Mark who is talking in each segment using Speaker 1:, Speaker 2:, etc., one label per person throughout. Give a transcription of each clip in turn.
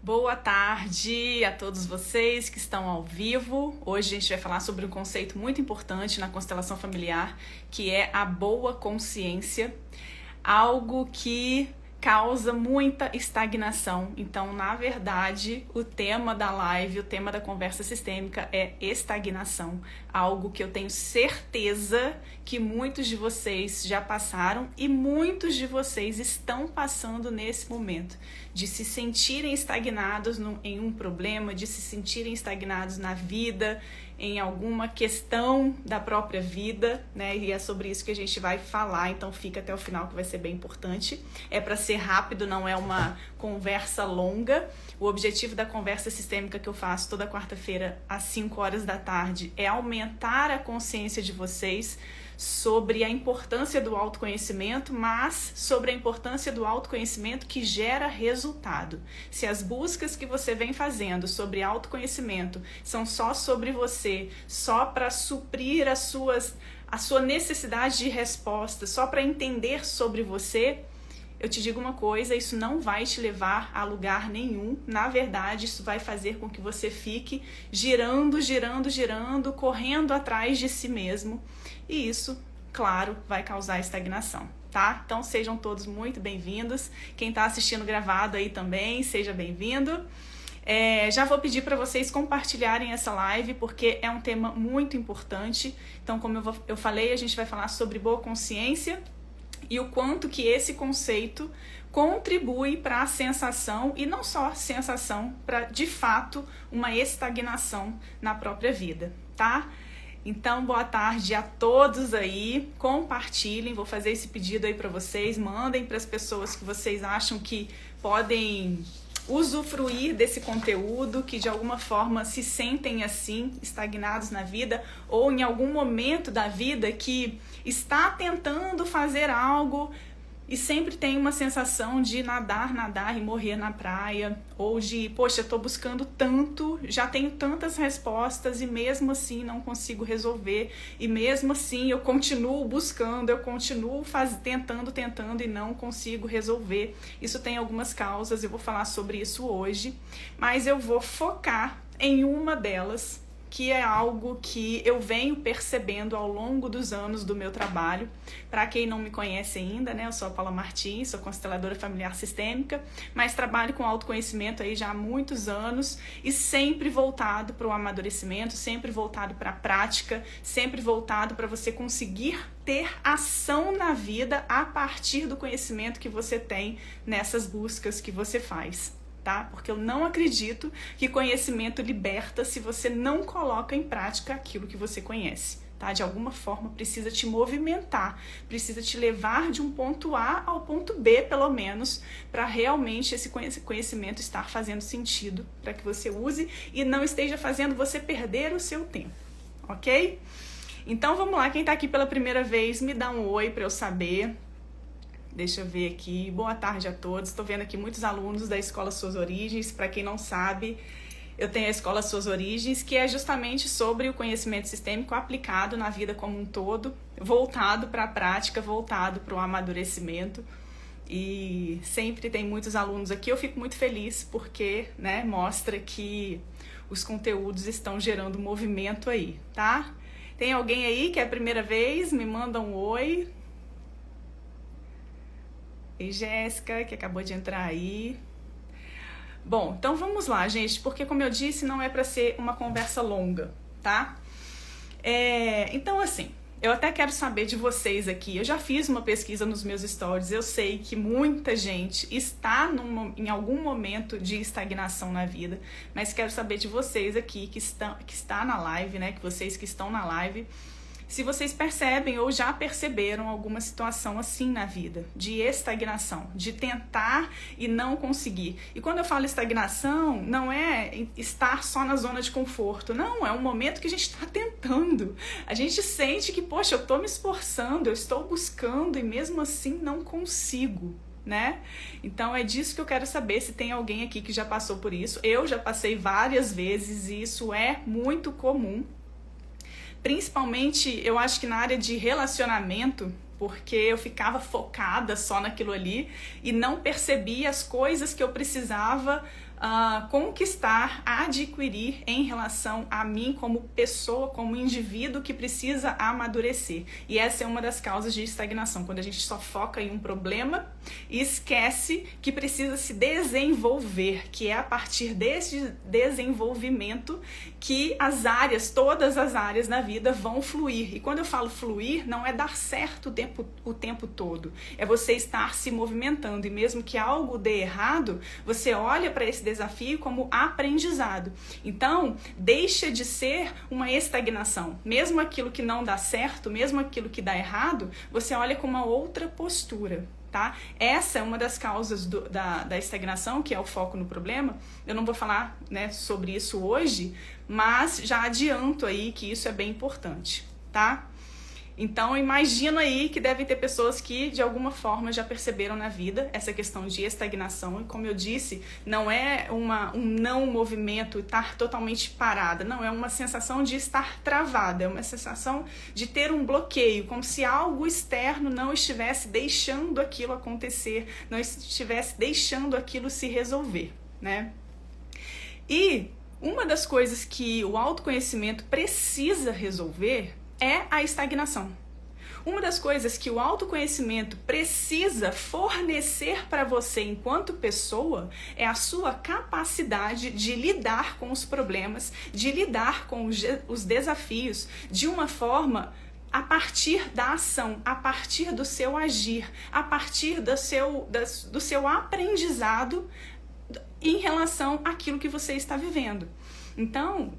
Speaker 1: Boa tarde a todos vocês que estão ao vivo. Hoje a gente vai falar sobre um conceito muito importante na constelação familiar, que é a boa consciência, algo que causa muita estagnação. Então, na verdade, o tema da live, o tema da conversa sistêmica é estagnação, algo que eu tenho certeza que muitos de vocês já passaram e muitos de vocês estão passando nesse momento, de se sentirem estagnados em um problema, de se sentirem estagnados na vida, em alguma questão da própria vida, né? E é sobre isso que a gente vai falar, então fica até o final que vai ser bem importante. É para ser rápido, não é uma conversa longa. O objetivo da conversa sistêmica que eu faço toda quarta-feira às 5 horas da tarde é aumentar a consciência de vocês sobre a importância do autoconhecimento, mas sobre a importância do autoconhecimento que gera resultado. Se as buscas que você vem fazendo sobre autoconhecimento são só sobre você, só para suprir a sua necessidade de resposta, só para entender sobre você, eu te digo uma coisa, isso não vai te levar a lugar nenhum. Na verdade, isso vai fazer com que você fique girando, correndo atrás de si mesmo. E isso, claro, vai causar estagnação, tá? Então sejam todos muito bem-vindos. Quem está assistindo gravado aí também, seja bem-vindo. Já vou pedir para vocês compartilharem essa live, porque é um tema muito importante. Então, como eu falei, a gente vai falar sobre boa consciência e o quanto que esse conceito contribui para a sensação, e não só sensação, para de fato uma estagnação na própria vida, tá? Então, boa tarde a todos aí, compartilhem, vou fazer esse pedido aí para vocês, mandem para as pessoas que vocês acham que podem usufruir desse conteúdo, que de alguma forma se sentem assim, estagnados na vida, ou em algum momento da vida que está tentando fazer algo e sempre tem uma sensação de nadar e morrer na praia, ou de, poxa, eu tô buscando tanto, já tenho tantas respostas e mesmo assim não consigo resolver, e mesmo assim eu continuo buscando, eu continuo tentando e não consigo resolver. Isso tem algumas causas, eu vou falar sobre isso hoje, mas eu vou focar em uma delas, que é algo que eu venho percebendo ao longo dos anos do meu trabalho. Para quem não me conhece ainda, né, eu sou a Paula Martins, sou consteladora familiar sistêmica, mas trabalho com autoconhecimento aí já há muitos anos e sempre voltado para o amadurecimento, sempre voltado para a prática, sempre voltado para você conseguir ter ação na vida a partir do conhecimento que você tem nessas buscas que você faz. Tá? Porque eu não acredito que conhecimento liberta se você não coloca em prática aquilo que você conhece. Tá? De alguma forma precisa te movimentar, precisa te levar de um ponto A ao ponto B, pelo menos, para realmente esse conhecimento estar fazendo sentido, para que você use e não esteja fazendo você perder o seu tempo, ok? Então vamos lá, quem está aqui pela primeira vez, me dá um oi para eu saber. Deixa eu ver aqui, boa tarde a todos, estou vendo aqui muitos alunos da Escola Suas Origens. Para quem não sabe, eu tenho a Escola Suas Origens, que é justamente sobre o conhecimento sistêmico aplicado na vida como um todo, voltado para a prática, voltado para o amadurecimento, e sempre tem muitos alunos aqui. Eu fico muito feliz porque, né, mostra que os conteúdos estão gerando movimento aí, tá? Tem alguém aí que é a primeira vez? Me manda um oi. E Jéssica, que acabou de entrar aí. Bom, então vamos lá, gente, porque como eu disse, não é para ser uma conversa longa, tá? Então, assim, eu até quero saber de vocês aqui. Eu já fiz uma pesquisa nos meus stories, eu sei que muita gente está em algum momento de estagnação na vida, mas quero saber de vocês aqui que está na live, né? Que vocês que estão na live, se vocês percebem ou já perceberam alguma situação assim na vida, de estagnação, de tentar e não conseguir. E quando eu falo estagnação, não é estar só na zona de conforto, não, é um momento que a gente está tentando. A gente sente que, poxa, eu estou me esforçando, eu estou buscando e mesmo assim não consigo, né? Então é disso que eu quero saber, se tem alguém aqui que já passou por isso. Eu já passei várias vezes e isso é muito comum. Principalmente, eu acho que na área de relacionamento, porque eu ficava focada só naquilo ali e não percebia as coisas que eu precisava conquistar, adquirir em relação a mim como pessoa, como indivíduo que precisa amadurecer. E essa é uma das causas de estagnação, quando a gente só foca em um problema e esquece que precisa se desenvolver, que é a partir desse desenvolvimento que as áreas, todas as áreas da vida vão fluir. E quando eu falo fluir, não é dar certo o tempo todo, é você estar se movimentando, e mesmo que algo dê errado, você olha para esse desafio como aprendizado. Então, deixa de ser uma estagnação. Mesmo aquilo que não dá certo, mesmo aquilo que dá errado, você olha com uma outra postura, tá? Essa é uma das causas da estagnação, que é o foco no problema. Eu não vou falar, né, sobre isso hoje, mas já adianto aí que isso é bem importante, tá? Então, imagino aí que deve ter pessoas que, de alguma forma, já perceberam na vida essa questão de estagnação. E, como eu disse, não é um não movimento, estar totalmente parada. Não, é uma sensação de estar travada. É uma sensação de ter um bloqueio, como se algo externo não estivesse deixando aquilo acontecer, não estivesse deixando aquilo se resolver, né? E uma das coisas que o autoconhecimento precisa resolver é a estagnação. Uma das coisas que o autoconhecimento precisa fornecer para você enquanto pessoa é a sua capacidade de lidar com os problemas, de lidar com os desafios de uma forma a partir da ação, a partir do seu agir, a partir do seu aprendizado em relação àquilo que você está vivendo. Então,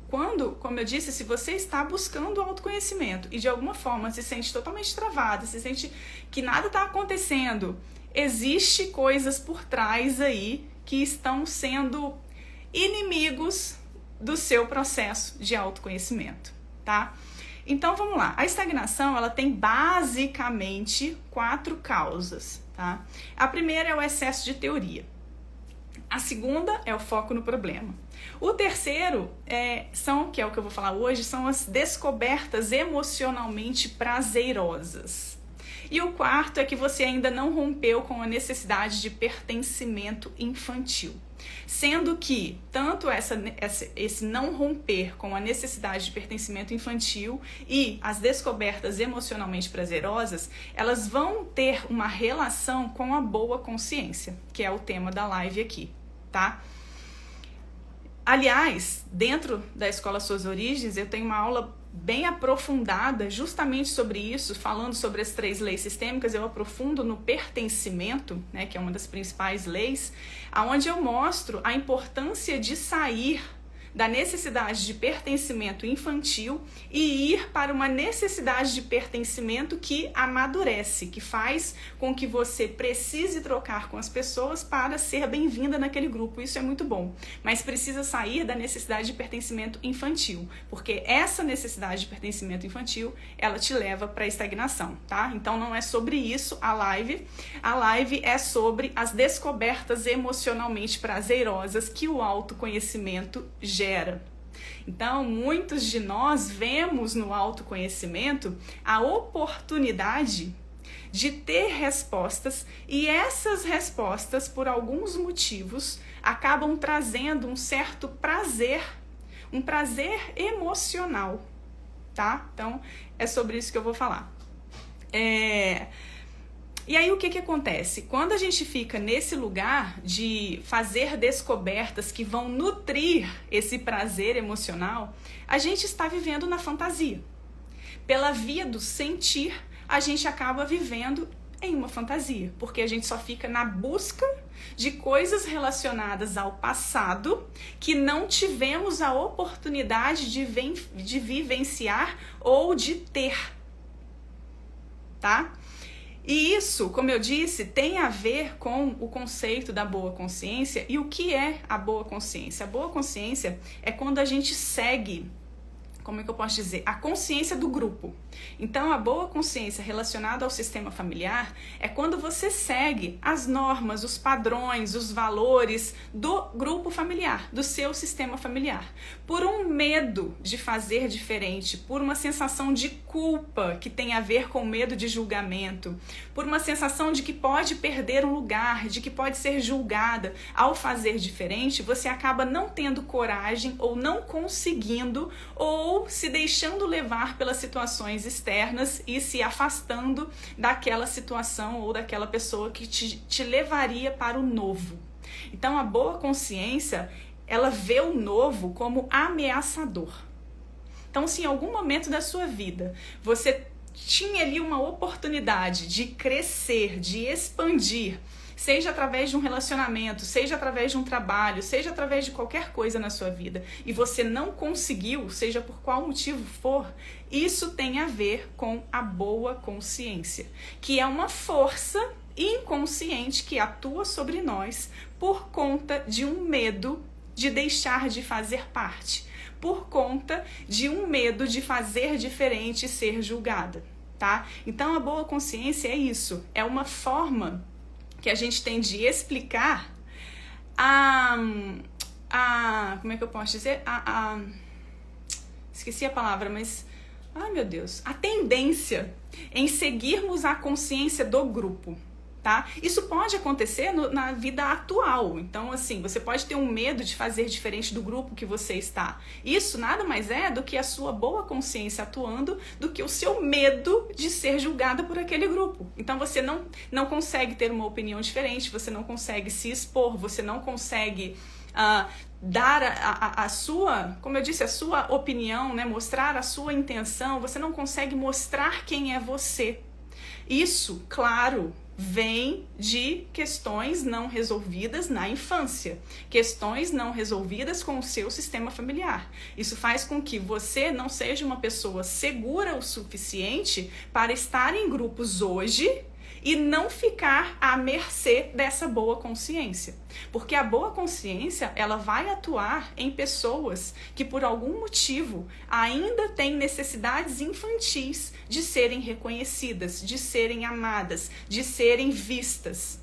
Speaker 1: como eu disse, se você está buscando autoconhecimento e de alguma forma se sente totalmente travado, se sente que nada está acontecendo, existe coisas por trás aí que estão sendo inimigos do seu processo de autoconhecimento, tá? Então, vamos lá. A estagnação, ela tem basicamente 4 causas, tá? A primeira é o excesso de teoria. A segunda é o foco no problema. O terceiro que é o que eu vou falar hoje, são as descobertas emocionalmente prazerosas. E o quarto é que você ainda não rompeu com a necessidade de pertencimento infantil. Sendo que tanto esse não romper com a necessidade de pertencimento infantil e as descobertas emocionalmente prazerosas, elas vão ter uma relação com a boa consciência, que é o tema da live aqui, tá? Aliás, dentro da Escola Suas Origens, eu tenho uma aula bem aprofundada justamente sobre isso, falando sobre as 3 leis sistêmicas. Eu aprofundo no pertencimento, né, que é uma das principais leis, onde eu mostro a importância de sair da necessidade de pertencimento infantil e ir para uma necessidade de pertencimento que amadurece, que faz com que você precise trocar com as pessoas para ser bem-vinda naquele grupo. Isso é muito bom, mas precisa sair da necessidade de pertencimento infantil, porque essa necessidade de pertencimento infantil, ela te leva para a estagnação, tá? Então não é sobre isso a live é sobre as descobertas emocionalmente prazerosas que o autoconhecimento gera. Então, muitos de nós vemos no autoconhecimento a oportunidade de ter respostas, e essas respostas, por alguns motivos, acabam trazendo um certo prazer, um prazer emocional, tá? Então, é sobre isso que eu vou falar. E aí o que acontece? Quando a gente fica nesse lugar de fazer descobertas que vão nutrir esse prazer emocional, a gente está vivendo na fantasia. Pela via do sentir, a gente acaba vivendo em uma fantasia, porque a gente só fica na busca de coisas relacionadas ao passado que não tivemos a oportunidade de vivenciar ou de ter, tá? E isso, como eu disse, tem a ver com o conceito da boa consciência. E o que é a boa consciência? A boa consciência é quando a gente segue como é que eu posso dizer? A consciência do grupo. Então, a boa consciência relacionada ao sistema familiar é quando você segue as normas, os padrões, os valores do grupo familiar, do seu sistema familiar. Por um medo de fazer diferente, por uma sensação de culpa que tem a ver com medo de julgamento, por uma sensação de que pode perder um lugar, de que pode ser julgada ao fazer diferente, você acaba não tendo coragem ou não conseguindo ou se deixando levar pelas situações externas e se afastando daquela situação ou daquela pessoa que te levaria para o novo. Então, a boa consciência, ela vê o novo como ameaçador. Então, se em algum momento da sua vida você tinha ali uma oportunidade de crescer, de expandir, seja através de um relacionamento, seja através de um trabalho, seja através de qualquer coisa na sua vida, e você não conseguiu, seja por qual motivo for, isso tem a ver com a boa consciência, que é uma força inconsciente que atua sobre nós por conta de um medo de deixar de fazer parte, por conta de um medo de fazer diferente e ser julgada, tá? Então, a boa consciência é isso, é uma forma que a gente tem de explicar como é que eu posso dizer? Esqueci a palavra, mas... Ai, meu Deus. A tendência em seguirmos a consciência do grupo, tá? Isso pode acontecer na vida atual. Então, assim, você pode ter um medo de fazer diferente do grupo que você está. Isso nada mais é do que a sua boa consciência atuando, do que o seu medo de ser julgada por aquele grupo. Então, você não consegue ter uma opinião diferente, você não consegue se expor, você não consegue dar a sua, como eu disse, a sua opinião, né? Mostrar a sua intenção, você não consegue mostrar quem é você. Isso, claro, vem de questões não resolvidas na infância, questões não resolvidas com o seu sistema familiar. Isso faz com que você não seja uma pessoa segura o suficiente para estar em grupos hoje e não ficar à mercê dessa boa consciência. Porque a boa consciência, ela vai atuar em pessoas que por algum motivo ainda têm necessidades infantis de serem reconhecidas, de serem amadas, de serem vistas.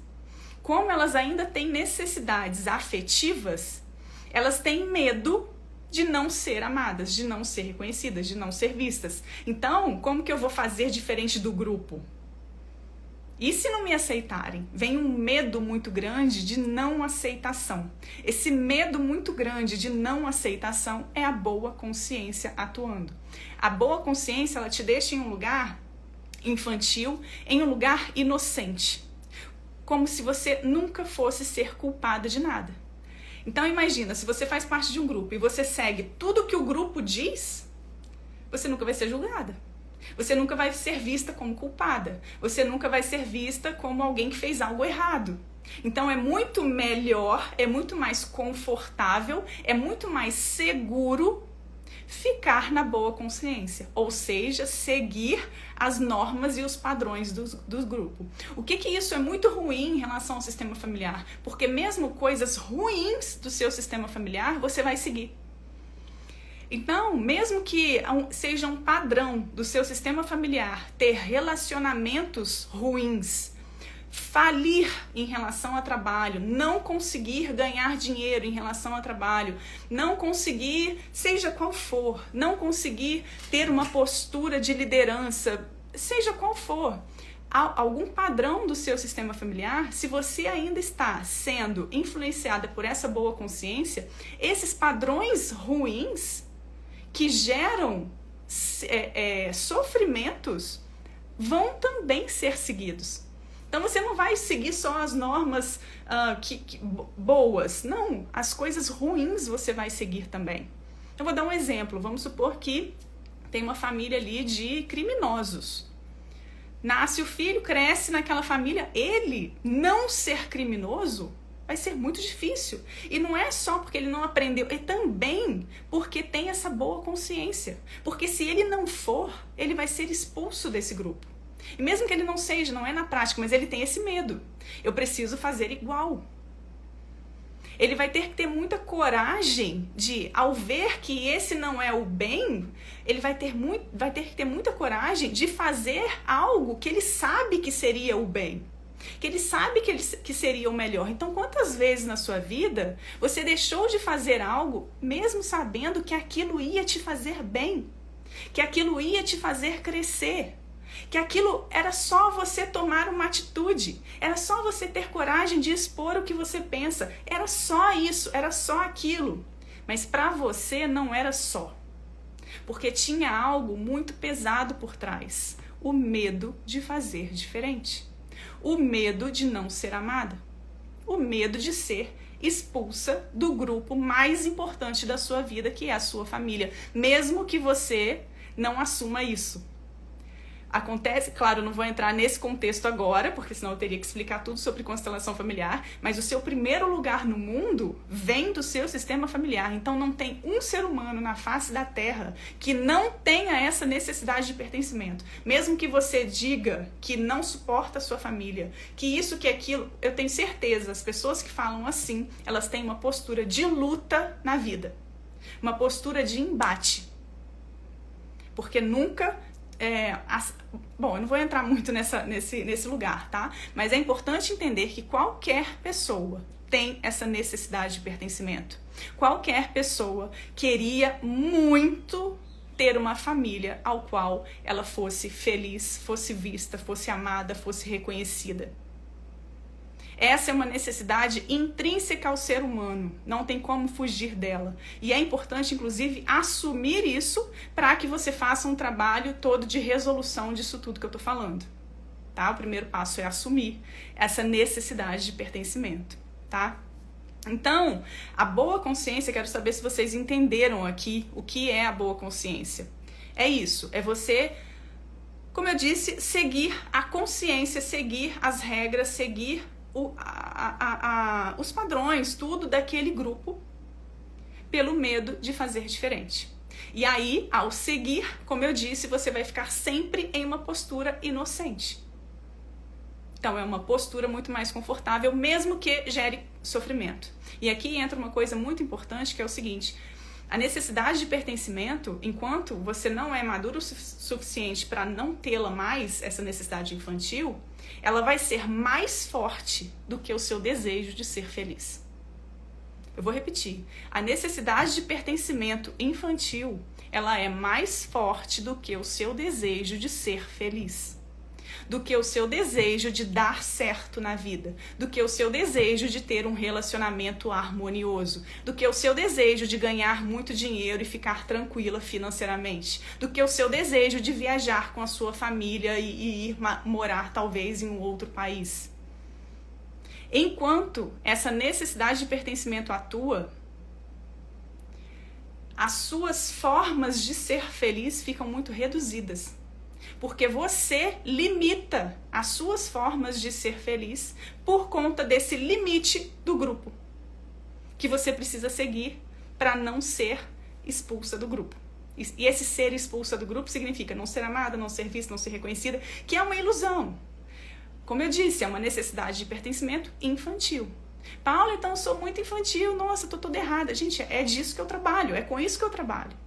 Speaker 1: Como elas ainda têm necessidades afetivas, elas têm medo de não ser amadas, de não ser reconhecidas, de não ser vistas. Então, como que eu vou fazer diferente do grupo? E se não me aceitarem? Vem um medo muito grande de não aceitação. Esse medo muito grande de não aceitação é a boa consciência atuando. A boa consciência, ela te deixa em um lugar infantil, em um lugar inocente. Como se você nunca fosse ser culpada de nada. Então imagina, se você faz parte de um grupo e você segue tudo que o grupo diz, você nunca vai ser julgada. Você nunca vai ser vista como culpada. Você nunca vai ser vista como alguém que fez algo errado. Então é muito melhor, é muito mais confortável, é muito mais seguro ficar na boa consciência. Ou seja, seguir as normas e os padrões do grupo. O que isso é muito ruim em relação ao sistema familiar? Porque mesmo coisas ruins do seu sistema familiar, você vai seguir. Então, mesmo que seja um padrão do seu sistema familiar ter relacionamentos ruins, falir em relação ao trabalho, não conseguir ganhar dinheiro em relação ao trabalho, não conseguir, seja qual for, não conseguir ter uma postura de liderança, seja qual for, algum padrão do seu sistema familiar, se você ainda está sendo influenciada por essa boa consciência, esses padrões ruins que geram sofrimentos vão também ser seguidos. Então você não vai seguir só as normas boas, não, as coisas ruins você vai seguir também. Eu vou dar um exemplo, vamos supor que tem uma família ali de criminosos. Nasce o filho, cresce naquela família, ele não ser criminoso vai ser muito difícil. E não é só porque ele não aprendeu, é também porque tem essa boa consciência. Porque se ele não for, ele vai ser expulso desse grupo. E mesmo que ele não seja, não é na prática, mas ele tem esse medo. Eu preciso fazer igual. Ele vai ter que ter muita coragem de, ao ver que esse não é o bem, ele vai ter que ter muita coragem de fazer algo que ele sabe que seria o bem. Que ele sabe que seria o melhor. Então, quantas vezes na sua vida você deixou de fazer algo mesmo sabendo que aquilo ia te fazer bem? Que aquilo ia te fazer crescer? Que aquilo era só você tomar uma atitude, era só você ter coragem de expor o que você pensa, era só isso, era só aquilo. Mas para você não era só, porque tinha algo muito pesado por trás, o medo de fazer diferente, o medo de não ser amada, o medo de ser expulsa do grupo mais importante da sua vida, que é a sua família, mesmo que você não assuma isso. Acontece, claro, eu não vou entrar nesse contexto agora, porque senão eu teria que explicar tudo sobre constelação familiar, mas o seu primeiro lugar no mundo vem do seu sistema familiar. Então não tem um ser humano na face da Terra que não tenha essa necessidade de pertencimento. Mesmo que você diga que não suporta a sua família, que isso, que aquilo, eu tenho certeza, as pessoas que falam assim, elas têm uma postura de luta na vida, uma postura de embate. Porque nunca... Bom, eu não vou entrar muito nesse lugar, tá? Mas é importante entender que qualquer pessoa tem essa necessidade de pertencimento. Qualquer pessoa queria muito ter uma família ao qual ela fosse feliz, fosse vista, fosse amada, fosse reconhecida. Essa é uma necessidade intrínseca ao ser humano, não tem como fugir dela. E é importante, inclusive, assumir isso para que você faça um trabalho todo de resolução disso tudo que eu estou falando. Tá? O primeiro passo é assumir essa necessidade de pertencimento. Tá? Então, a boa consciência, quero saber se vocês entenderam aqui o que é a boa consciência. É isso, é você, como eu disse, seguir a consciência, seguir as regras, seguir os padrões, tudo daquele grupo, pelo medo de fazer diferente. E aí, ao seguir, como eu disse, você vai ficar sempre em uma postura inocente. Então, é uma postura muito mais confortável, mesmo que gere sofrimento. E aqui entra uma coisa muito importante, que é o seguinte: a necessidade de pertencimento, enquanto você não é maduro o suficiente para não tê-la mais, essa necessidade infantil, ela vai ser mais forte do que o seu desejo de ser feliz. Eu vou repetir. A necessidade de pertencimento infantil, ela é mais forte do que o seu desejo de ser feliz. Do que o seu desejo de dar certo na vida, do que o seu desejo de ter um relacionamento harmonioso, do que o seu desejo de ganhar muito dinheiro e ficar tranquila financeiramente, do que o seu desejo de viajar com a sua família e ir morar talvez em um outro país. Enquanto essa necessidade de pertencimento atua, as suas formas de ser feliz ficam muito reduzidas. Porque você limita as suas formas de ser feliz por conta desse limite do grupo que você precisa seguir para não ser expulsa do grupo. E esse ser expulsa do grupo significa não ser amada, não ser vista, não ser reconhecida, que é uma ilusão. Como eu disse, é uma necessidade de pertencimento infantil. Paula, então eu sou muito infantil, nossa, tô toda errada. Gente, é disso que eu trabalho, é com isso que eu trabalho.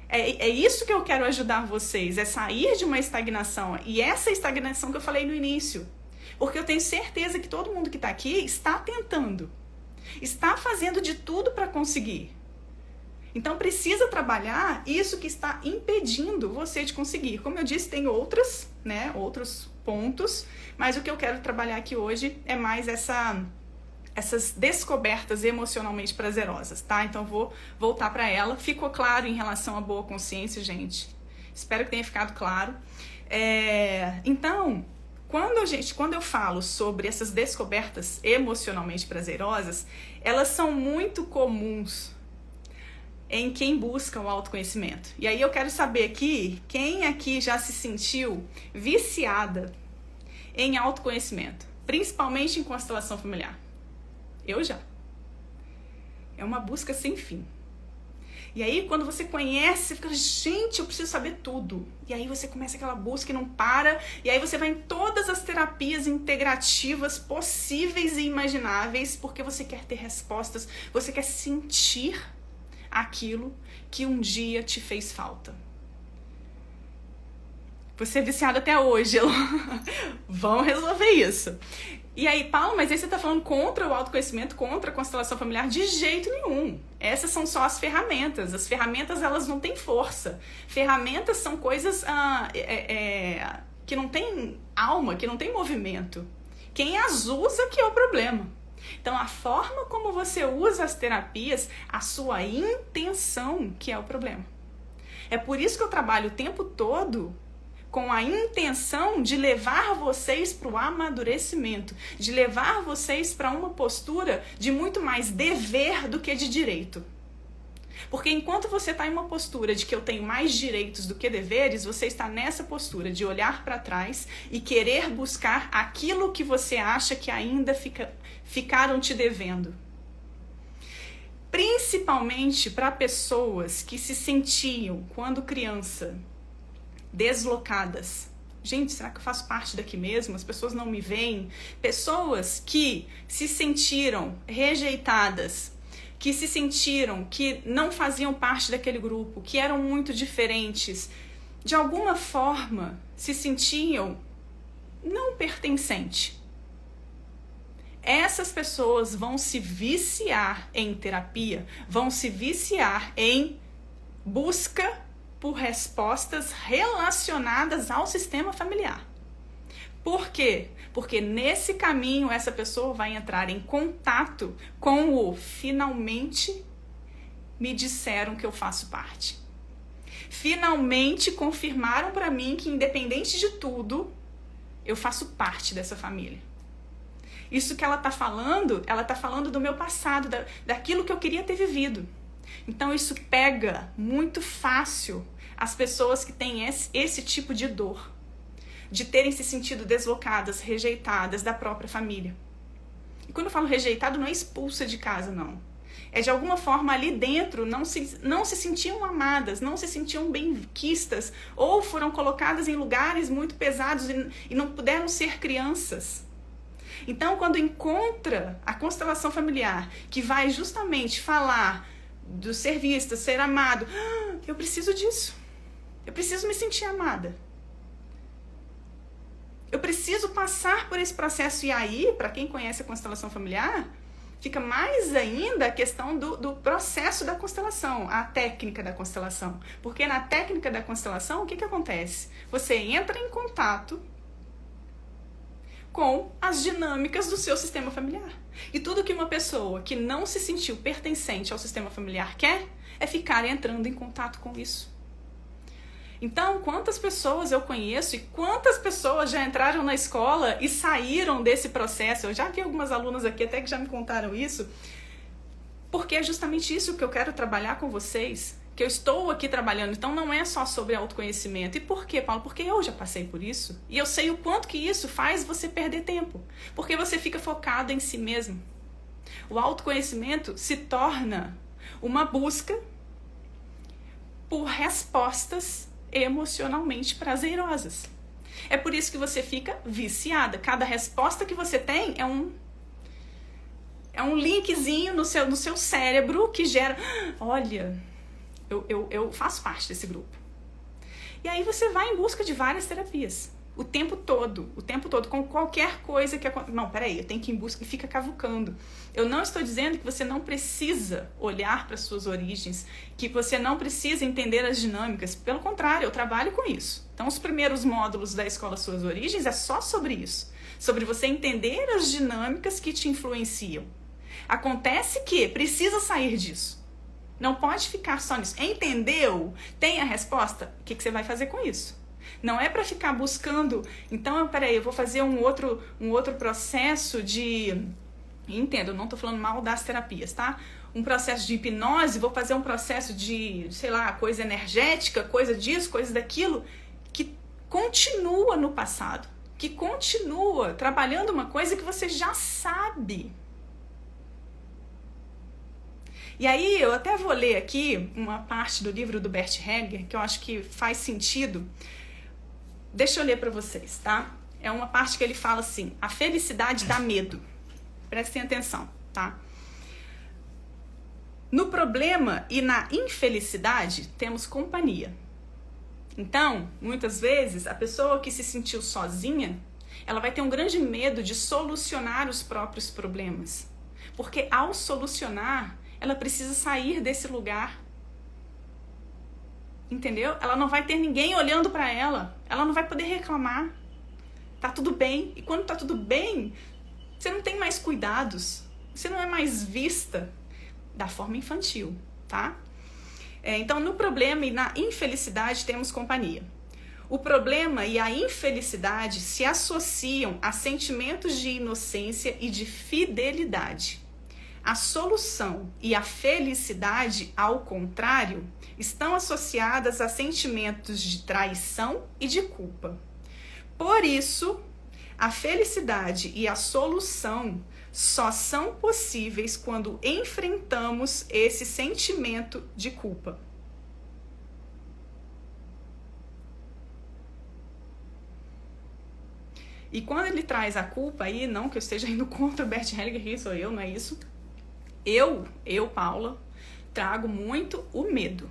Speaker 1: É isso que eu quero ajudar vocês, é sair de uma estagnação. E essa estagnação que eu falei no início. Porque eu tenho certeza que todo mundo que está aqui está tentando. Está fazendo de tudo para conseguir. Então precisa trabalhar isso que está impedindo você de conseguir. Como eu disse, tem outros pontos. Mas o que eu quero trabalhar aqui hoje é mais essas descobertas emocionalmente prazerosas, tá? Então vou voltar para ela. Ficou claro em relação à boa consciência, gente? Espero que tenha ficado claro. Então, quando eu falo sobre essas descobertas emocionalmente prazerosas, elas são muito comuns em quem busca o autoconhecimento. E aí eu quero saber aqui, quem aqui já se sentiu viciada em autoconhecimento, principalmente em constelação familiar? Eu já. É uma busca sem fim. E aí, quando você conhece, você fica, gente, eu preciso saber tudo. E aí você começa aquela busca e não para. E aí você vai em todas as terapias integrativas possíveis e imagináveis, porque você quer ter respostas, você quer sentir aquilo que um dia te fez falta. Você é viciado até hoje. Vamos resolver isso. E aí, Paulo, mas aí você tá falando contra o autoconhecimento, contra a constelação familiar? De jeito nenhum. Essas são só as ferramentas. As ferramentas, elas não têm força. Ferramentas são coisas que não têm alma, que não têm movimento. Quem as usa que é o problema. Então, a forma como você usa as terapias, a sua intenção que é o problema. É por isso que eu trabalho o tempo todo com a intenção de levar vocês para o amadurecimento, de levar vocês para uma postura de muito mais dever do que de direito. Porque enquanto você está em uma postura de que eu tenho mais direitos do que deveres, você está nessa postura de olhar para trás e querer buscar aquilo que você acha que ainda ficaram te devendo. Principalmente para pessoas que se sentiam, quando criança, deslocadas. Gente, será que eu faço parte daqui mesmo? As pessoas não me veem. Pessoas que se sentiram rejeitadas, que se sentiram que não faziam parte daquele grupo, que eram muito diferentes, de alguma forma se sentiam não pertencentes. Essas pessoas vão se viciar em terapia, vão se viciar em busca por respostas relacionadas ao sistema familiar. Por quê? Porque nesse caminho essa pessoa vai entrar em contato com o finalmente me disseram que eu faço parte. Finalmente confirmaram para mim que independente de tudo, eu faço parte dessa família. Isso que ela está falando do meu passado, daquilo que eu queria ter vivido. Então isso pega muito fácil as pessoas que têm esse tipo de dor, de terem se sentido deslocadas, rejeitadas da própria família. E quando eu falo rejeitado, não é expulsa de casa, não. É de alguma forma ali dentro não se sentiam amadas, não se sentiam bem-quistas, ou foram colocadas em lugares muito pesados e não puderam ser crianças. Então, quando encontra a constelação familiar, que vai justamente falar do ser vista, ser amado, eu preciso disso. Eu preciso me sentir amada. Eu preciso passar por esse processo. E aí, para quem conhece a constelação familiar, fica mais ainda a questão do processo da constelação, a técnica da constelação. Porque na técnica da constelação, o que acontece? Você entra em contato com as dinâmicas do seu sistema familiar. E tudo que uma pessoa que não se sentiu pertencente ao sistema familiar quer é ficar entrando em contato com isso. Então, quantas pessoas eu conheço e quantas pessoas já entraram na escola e saíram desse processo? Eu já vi algumas alunas aqui até que já me contaram isso, porque é justamente isso que eu quero trabalhar com vocês, que eu estou aqui trabalhando. Então não é só sobre autoconhecimento. E por quê, Paulo? Porque eu já passei por isso. E eu sei o quanto que isso faz você perder tempo. Porque você fica focado em si mesmo. O autoconhecimento se torna uma busca por respostas emocionalmente prazerosas. É por isso que você fica viciada. Cada resposta que você tem é um linkzinho no seu cérebro que gera... Olha... Eu faço parte desse grupo. E aí você vai em busca de várias terapias. O tempo todo, com qualquer coisa que acontece. Não, peraí, eu tenho que ir em busca e fica cavucando. Eu não estou dizendo que você não precisa olhar para suas origens, que você não precisa entender as dinâmicas. Pelo contrário, eu trabalho com isso. Então, os primeiros módulos da Escola Suas Origens é só sobre isso. Sobre você entender as dinâmicas que te influenciam. Acontece que precisa sair disso. Não pode ficar só nisso. Entendeu? Tem a resposta? O que você vai fazer com isso? Não é para ficar buscando... Então, peraí, eu vou fazer um outro processo de... Entendo, eu não estou falando mal das terapias, tá? Um processo de hipnose, vou fazer um processo de, sei lá, coisa energética, coisa disso, coisa daquilo, que continua no passado. Que continua trabalhando uma coisa que você já sabe. E aí eu até vou ler aqui uma parte do livro do Bert Hellinger que eu acho que faz sentido. Deixa eu ler para vocês, tá? É uma parte que ele fala assim: a felicidade dá medo. Prestem atenção, tá? No problema e na infelicidade temos companhia. Então, muitas vezes, a pessoa que se sentiu sozinha, ela vai ter um grande medo de solucionar os próprios problemas. Porque ao solucionar, ela precisa sair desse lugar. Entendeu? Ela não vai ter ninguém olhando para ela. Ela não vai poder reclamar. Tá tudo bem. E quando tá tudo bem, você não tem mais cuidados. Você não é mais vista da forma infantil, tá? Então, no problema e na infelicidade temos companhia. O problema e a infelicidade se associam a sentimentos de inocência e de fidelidade. A solução e a felicidade, ao contrário, estão associadas a sentimentos de traição e de culpa. Por isso, a felicidade e a solução só são possíveis quando enfrentamos esse sentimento de culpa. E quando ele traz a culpa aí, não que eu esteja indo contra o Bert Hellinger, sou eu, não é isso? Eu, Paula, trago muito o medo.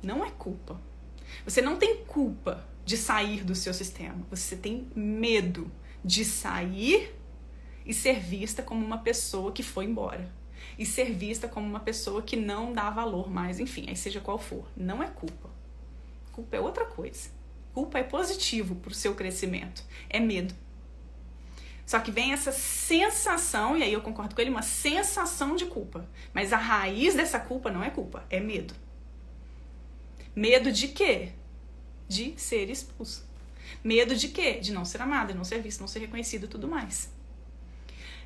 Speaker 1: Não é culpa. Você não tem culpa de sair do seu sistema. Você tem medo de sair e ser vista como uma pessoa que foi embora. E ser vista como uma pessoa que não dá valor mais. Enfim, aí seja qual for. Não é culpa. Culpa é outra coisa. Culpa é positivo para o seu crescimento. É medo. Só que vem essa sensação, e aí eu concordo com ele, uma sensação de culpa. Mas a raiz dessa culpa não é culpa, é medo. Medo de quê? De ser expulso. Medo de quê? De não ser amado, de não ser visto, não ser reconhecido e tudo mais.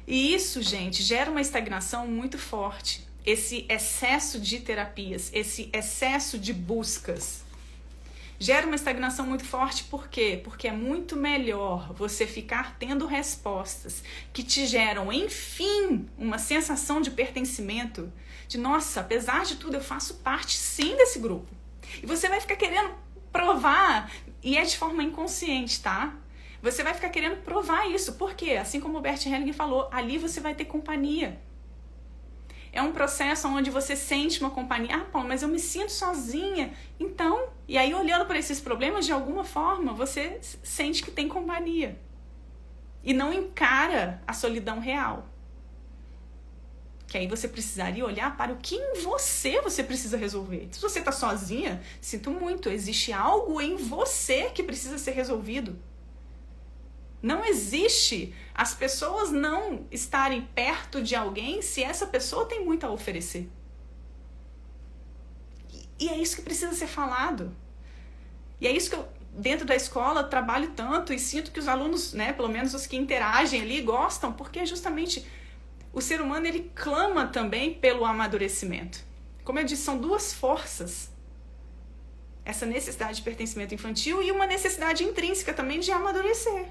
Speaker 1: E isso, gente, gera uma estagnação muito forte. Esse excesso de terapias, esse excesso de buscas, gera uma estagnação muito forte. Por quê? Porque é muito melhor você ficar tendo respostas que te geram, enfim, uma sensação de pertencimento, de nossa, apesar de tudo, eu faço parte sim desse grupo. E você vai ficar querendo provar, e é de forma inconsciente, tá? Você vai ficar querendo provar isso. Por quê? Assim como o Bert Hellinger falou, ali você vai ter companhia. É um processo onde você sente uma companhia. Ah, Paulo, mas eu me sinto sozinha. Então, e aí olhando para esses problemas, de alguma forma, você sente que tem companhia. E não encara a solidão real. Que aí você precisaria olhar para o que em você precisa resolver. Se você está sozinha, sinto muito, existe algo em você que precisa ser resolvido. Não existe as pessoas não estarem perto de alguém se essa pessoa tem muito a oferecer. E é isso que precisa ser falado. E é isso que eu, dentro da escola, trabalho tanto e sinto que os alunos, né, pelo menos os que interagem ali, gostam, porque justamente o ser humano, ele clama também pelo amadurecimento. Como eu disse, são duas forças. Essa necessidade de pertencimento infantil e uma necessidade intrínseca também de amadurecer.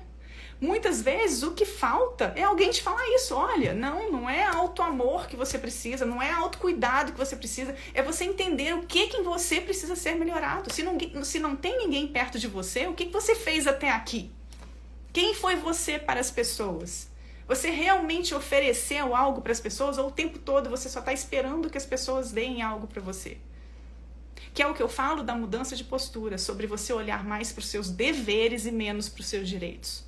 Speaker 1: Muitas vezes o que falta é alguém te falar isso. Olha, não é autoamor que você precisa, não é autocuidado que você precisa, é você entender o que em você precisa ser melhorado. Se não tem ninguém perto de você, o que você fez até aqui? Quem foi você para as pessoas? Você realmente ofereceu algo para as pessoas ou o tempo todo você só está esperando que as pessoas deem algo para você? Que é o que eu falo da mudança de postura, sobre você olhar mais para os seus deveres e menos para os seus direitos.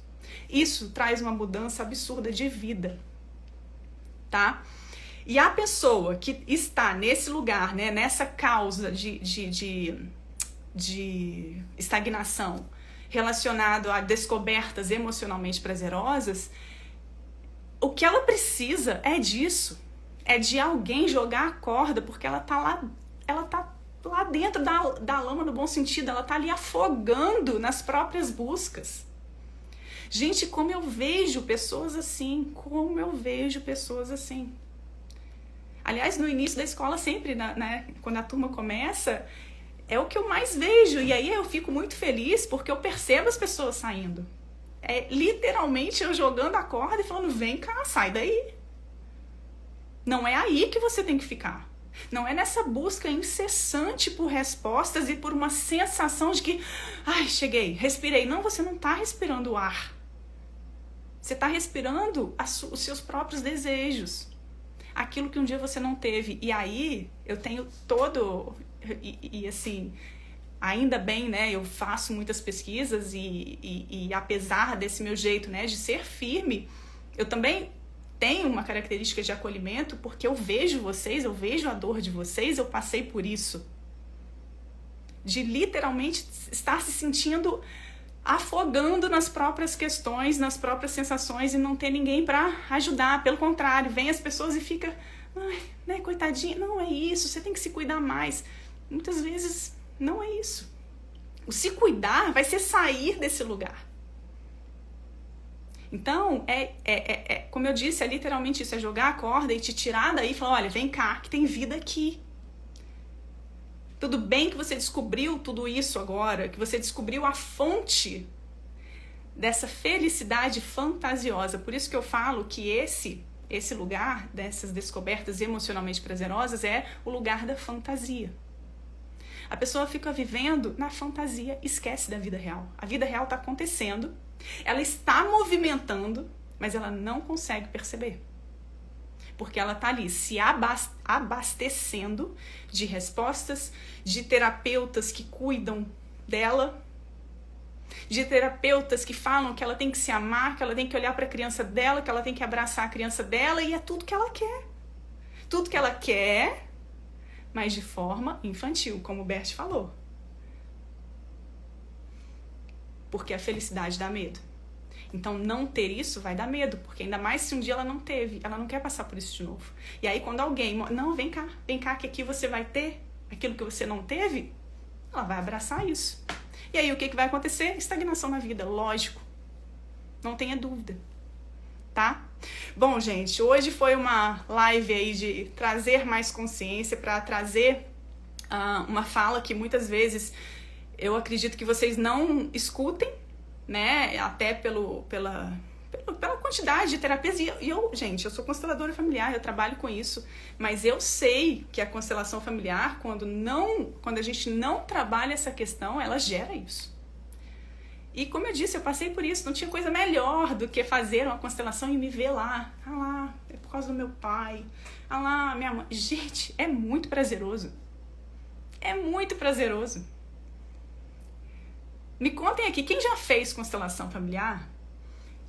Speaker 1: Isso traz uma mudança absurda de vida, tá? E a pessoa que está nesse lugar, né, nessa causa de estagnação relacionado a descobertas emocionalmente prazerosas, o que ela precisa é disso, é de alguém jogar a corda, porque ela tá lá dentro da lama no bom sentido, ela tá ali afogando nas próprias buscas. Gente, como eu vejo pessoas assim, Aliás, no início da escola sempre, né, quando a turma começa, é o que eu mais vejo. E aí eu fico muito feliz porque eu percebo as pessoas saindo. É literalmente eu jogando a corda e falando, vem cá, sai daí. Não é aí que você tem que ficar. Não é nessa busca incessante por respostas e por uma sensação de que, ai, cheguei, respirei. Não, você não está respirando o ar. Você está respirando os seus próprios desejos. Aquilo que um dia você não teve. E aí, eu tenho todo... E assim, ainda bem, né? Eu faço muitas pesquisas e apesar desse meu jeito, né, de ser firme, eu também... tenho uma característica de acolhimento porque eu vejo vocês, eu vejo a dor de vocês, eu passei por isso. De literalmente estar se sentindo afogando nas próprias questões, nas próprias sensações e não ter ninguém para ajudar. Pelo contrário, vem as pessoas e fica, ai, né, coitadinha, não é isso, você tem que se cuidar mais. Muitas vezes não é isso. O se cuidar vai ser sair desse lugar. Então, como eu disse, é literalmente isso, é jogar a corda e te tirar daí e falar, olha, vem cá, que tem vida aqui. Tudo bem que você descobriu tudo isso agora, que você descobriu a fonte dessa felicidade fantasiosa. Por isso que eu falo que esse lugar dessas descobertas emocionalmente prazerosas é o lugar da fantasia. A pessoa fica vivendo na fantasia, esquece da vida real. A vida real está acontecendo, ela está movimentando, mas ela não consegue perceber. Porque ela está ali se abastecendo de respostas, de terapeutas que cuidam dela, de terapeutas que falam que ela tem que se amar, que ela tem que olhar para a criança dela, que ela tem que abraçar a criança dela, e é tudo que ela quer. Tudo que ela quer, mas de forma infantil, como o Bert falou. Porque a felicidade dá medo. Então, não ter isso vai dar medo, porque ainda mais se um dia ela não teve, ela não quer passar por isso de novo. E aí, quando alguém, não, vem cá, que aqui você vai ter aquilo que você não teve, ela vai abraçar isso. E aí, o que vai acontecer? Estagnação na vida, lógico. Não tenha dúvida, tá? Bom, gente, hoje foi uma live aí de trazer mais consciência, para trazer uma fala que muitas vezes eu acredito que vocês não escutem, né, até pela quantidade de terapias, e eu, gente, eu sou consteladora familiar, eu trabalho com isso, mas eu sei que a constelação familiar, quando a gente não trabalha essa questão, ela gera isso. E como eu disse, eu passei por isso, não tinha coisa melhor do que fazer uma constelação e me ver lá, é por causa do meu pai, minha mãe, gente, é muito prazeroso, Me contem aqui, quem já fez constelação familiar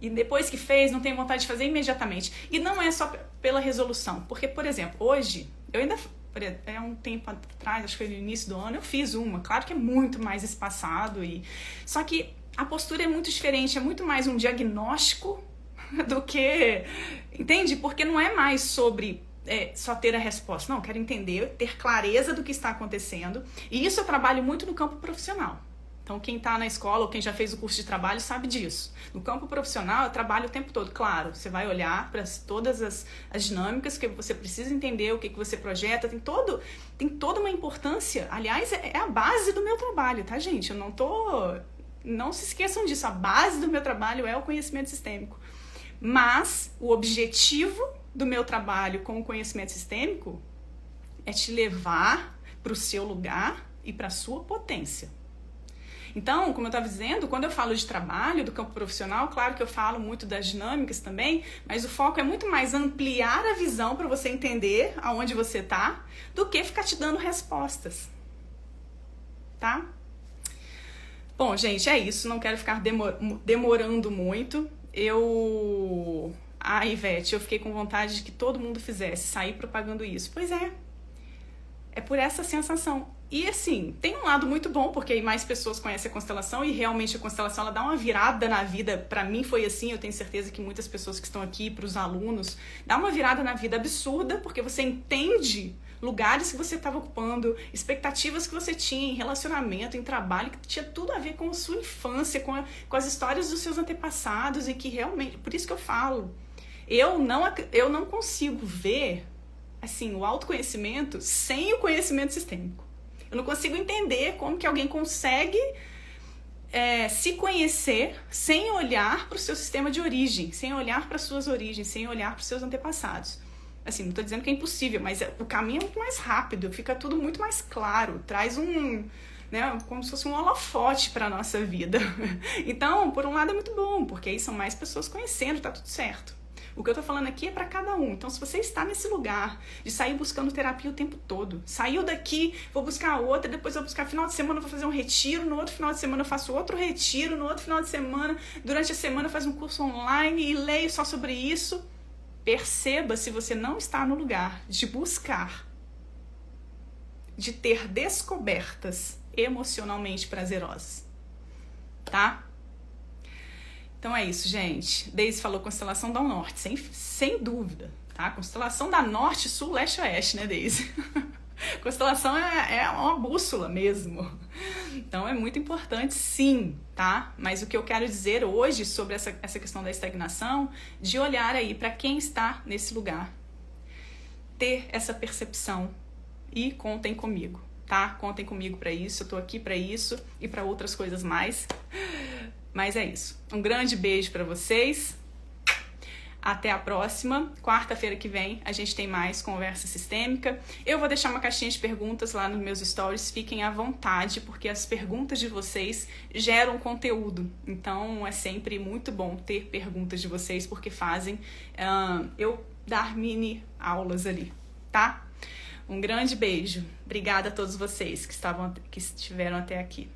Speaker 1: e depois que fez não tem vontade de fazer imediatamente? E não é só pela resolução, porque, por exemplo, hoje, eu ainda, um tempo atrás, acho que foi no início do ano, eu fiz uma, claro que é muito mais espaçado, só que a postura é muito diferente, é muito mais um diagnóstico do que, entende? Porque não é mais sobre só ter a resposta, não, quero entender, ter clareza do que está acontecendo, e isso eu trabalho muito no campo profissional. Então, quem está na escola ou quem já fez o curso de trabalho sabe disso. No campo profissional, eu trabalho o tempo todo. Claro, você vai olhar para todas as dinâmicas que você precisa entender, o que você projeta. Tem toda uma importância. Aliás, é a base do meu trabalho, tá, gente? Não se esqueçam disso. A base do meu trabalho é o conhecimento sistêmico. Mas o objetivo do meu trabalho com o conhecimento sistêmico é te levar para o seu lugar e para a sua potência. Então, como eu estava dizendo, quando eu falo de trabalho, do campo profissional, claro que eu falo muito das dinâmicas também, mas o foco é muito mais ampliar a visão para você entender aonde você está, do que ficar te dando respostas, tá? Bom, gente, é isso, não quero ficar demorando muito. Ivete, eu fiquei com vontade de que todo mundo fizesse, sair propagando isso. Pois é por essa sensação. E assim, tem um lado muito bom, porque aí mais pessoas conhecem a constelação e realmente a constelação ela dá uma virada na vida. Pra mim foi assim, eu tenho certeza que muitas pessoas que estão aqui, pros alunos, dá uma virada na vida absurda, porque você entende lugares que você estava ocupando, expectativas que você tinha em relacionamento, em trabalho, que tinha tudo a ver com a sua infância, com as histórias dos seus antepassados, e que realmente, por isso que eu falo, eu não consigo ver assim, o autoconhecimento sem o conhecimento sistêmico. Eu não consigo entender como que alguém consegue se conhecer sem olhar para o seu sistema de origem, sem olhar para as suas origens, sem olhar para os seus antepassados. Assim, não tô dizendo que é impossível, mas o caminho é muito mais rápido, fica tudo muito mais claro, traz né, como se fosse um holofote para nossa vida. Então, por um lado é muito bom, porque aí são mais pessoas conhecendo, tá tudo certo. O que eu tô falando aqui é para cada um. Então, se você está nesse lugar de sair buscando terapia o tempo todo, saiu daqui, vou buscar outra, depois vou buscar final de semana, vou fazer um retiro, no outro final de semana eu faço outro retiro, no outro final de semana, durante a semana eu faço um curso online e leio só sobre isso. Perceba se você não está no lugar de buscar, de ter descobertas emocionalmente prazerosas, tá? Então é isso, gente. Deise falou constelação da Norte, sem dúvida, tá? Constelação da Norte, Sul, Leste, Oeste, né, Deise? Constelação é uma bússola mesmo. Então é muito importante, sim, tá? Mas o que eu quero dizer hoje sobre essa questão da estagnação, de olhar aí para quem está nesse lugar, ter essa percepção e contem comigo, tá? Contem comigo para isso, eu tô aqui para isso e para outras coisas mais. Mas é isso. Um grande beijo para vocês. Até a próxima. Quarta-feira que vem a gente tem mais conversa sistêmica. Eu vou deixar uma caixinha de perguntas lá nos meus stories. Fiquem à vontade, porque as perguntas de vocês geram conteúdo. Então é sempre muito bom ter perguntas de vocês, porque fazem eu dar mini aulas ali, tá? Um grande beijo. Obrigada a todos vocês que estiveram até aqui.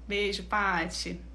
Speaker 1: Beijo, Paty.